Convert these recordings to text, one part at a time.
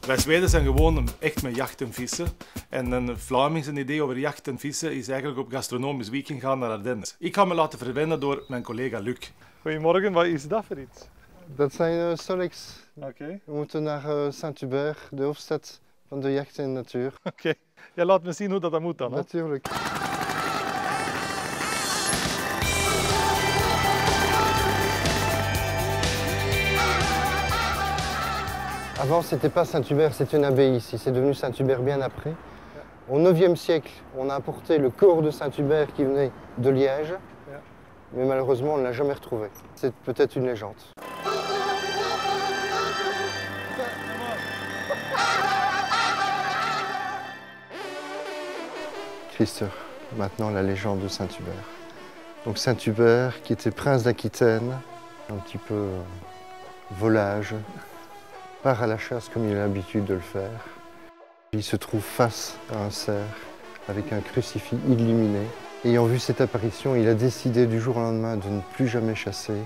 Wij Zweden zijn gewoon echt met jachten en vissen. En een Vlamings idee over jachten en vissen is eigenlijk op gastronomisch weekend gaan naar Ardennen. Ik ga me laten verwennen door mijn collega Luc. Goedemorgen, wat is dat voor iets? Dat zijn Solex. Oké. We moeten naar Saint-Hubert, de hoofdstad van de jacht en natuur. Oké. Ja, laat me zien hoe dat moet dan. Hè? Natuurlijk. Avant, c'était pas Saint-Hubert, c'était une abbaye ici. C'est devenu Saint-Hubert bien après. Au IXe siècle, on a apporté le corps de Saint-Hubert qui venait de Liège. Mais malheureusement, on ne l'a jamais retrouvé. C'est peut-être une légende. Christophe, maintenant la légende de Saint-Hubert. Donc Saint-Hubert, qui était prince d'Aquitaine, un petit peu volage, part à la chasse comme il a l'habitude de le faire. Il se trouve face à un cerf avec un crucifix illuminé. Ayant vu cette apparition, il a décidé du jour au lendemain de ne plus jamais chasser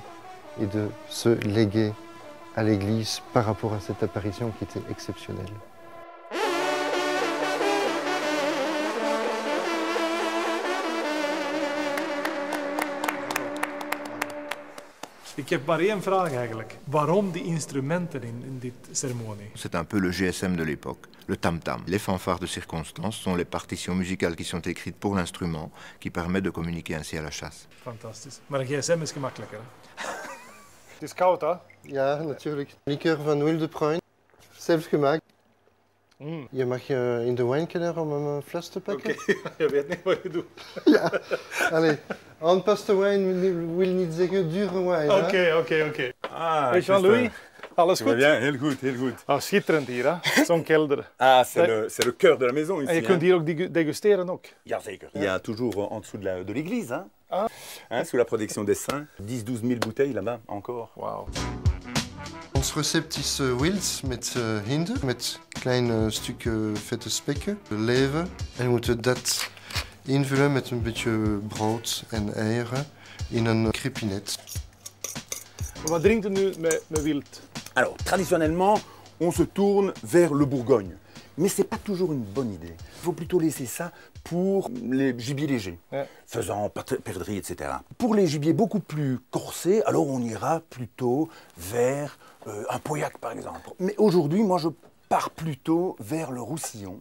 et de se léguer à l'Église par rapport à cette apparition qui était exceptionnelle. Ik heb maar één vraag eigenlijk. Waarom die instrumenten in dit ceremonie? C'est un peu le GSM de l'époque, le tam-tam. Les fanfares de circonstance sont les partitions musicales qui sont écrites pour l'instrument, qui permettent de communiquer ainsi à la chasse. Fantastisch. Maar een gsm is gemakkelijker. Hè? Het is koud, hè? Ja, natuurlijk. Liqueur van Wildepruin, zelf gemaakt. Je mag in de wijnkelder om een fles te pakken. Oké, je weet niet wat je doet. Ja, allee. Aanpaste wijn wil niet zeggen dure wijn. Oké. Hey Jean-Louis, alles goed? Bien, heel goed, heel goed. Ah, schitterend hier, hè? Zo'n kelder. Ah, c'est le cœur de la maison ici. En je kunt hier ook degusteren ook. Jazeker. Il y a toujours en dessous de l'église, hein? Hein, sous la protection des saints, 10-12 000 bouteilles là-bas, encore. Wauw. Ons recept is wild met hinder, met kleine stukken vette spekken, lever. En we moeten dat invullen met een beetje brood en eieren in een crepinet. Wat drinkt u nu met wild? Alors, traditionnellement, on se tourne vers le Bourgogne. Mais c'est pas toujours une bonne idée. Il faut plutôt laisser ça pour les gibiers légers, faisan, perdrix, etc. Pour les gibiers beaucoup plus corsés, alors on ira plutôt vers un pauillac, par exemple. Mais aujourd'hui, moi, je pars plutôt vers le roussillon,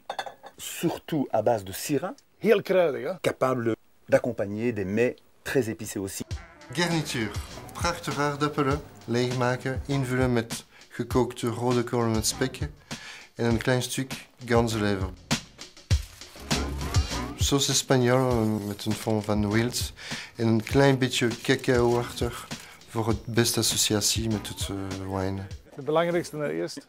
surtout à base de syrah. Heel kruidig, hè? Capable d'accompagner des mets très épicés aussi. Garnituur. Prachtige aardappelen, leegmaken, invullen met gekookte rode kolen met spekken en een klein stuk ganzenlever. Sauce espagnole met een fond van wild en een klein beetje cacao achter voor het beste associatie met het wijn. De belangrijkste naar eerst.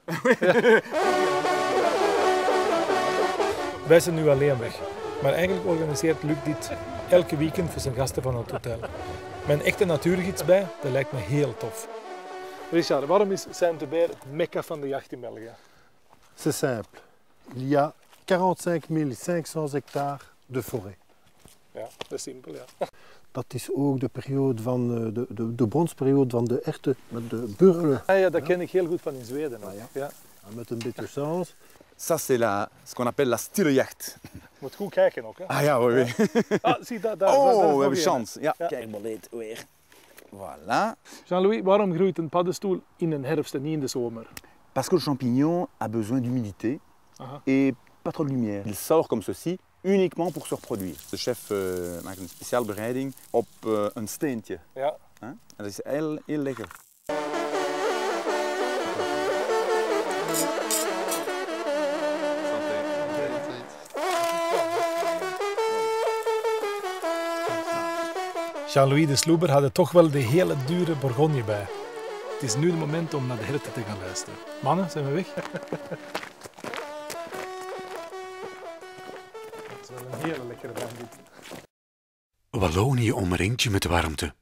Wij zijn nu alleen weg, maar eigenlijk organiseert Luc dit elke weekend voor zijn gasten van het hotel. Met een echte natuurgids bij, dat lijkt me heel tof. Richard, waarom is Saint-Hubert het mekka van de jacht in België? C'est simple. Il y a 45 500 hectares de forêt. Ja, dat is simpel, ja. Dat is ook de periode van de bronsperiode van de echte, met de burlen. Ah ja, dat ken ik heel goed van in Zweden. Ja. Met een beetje saus. Ça, c'est ce qu'on appelle la stille jacht. Moet goed kijken ook, hè? Ah ja, oui. Ah, zie daar. Oh, we hebben chance. Ja, kijk maar dit weer. Voilà. Jean-Louis, waarom groeit een paddenstoel in de herfst en niet in de zomer? Parce que le champignon a besoin d'humidité et pas trop de lumière. Il sort comme ceci uniquement pour se reproduire. De chef maakt een speciale bereiding op een steentje. Ja. En dat is heel lekker. Jean-Louis de Sloeber had er toch wel de hele dure Bourgogne bij. Het is nu het moment om naar de herten te gaan luisteren. Mannen, zijn we weg? Dat is wel een hele lekkere wijn dit. Wallonië omringt je met warmte.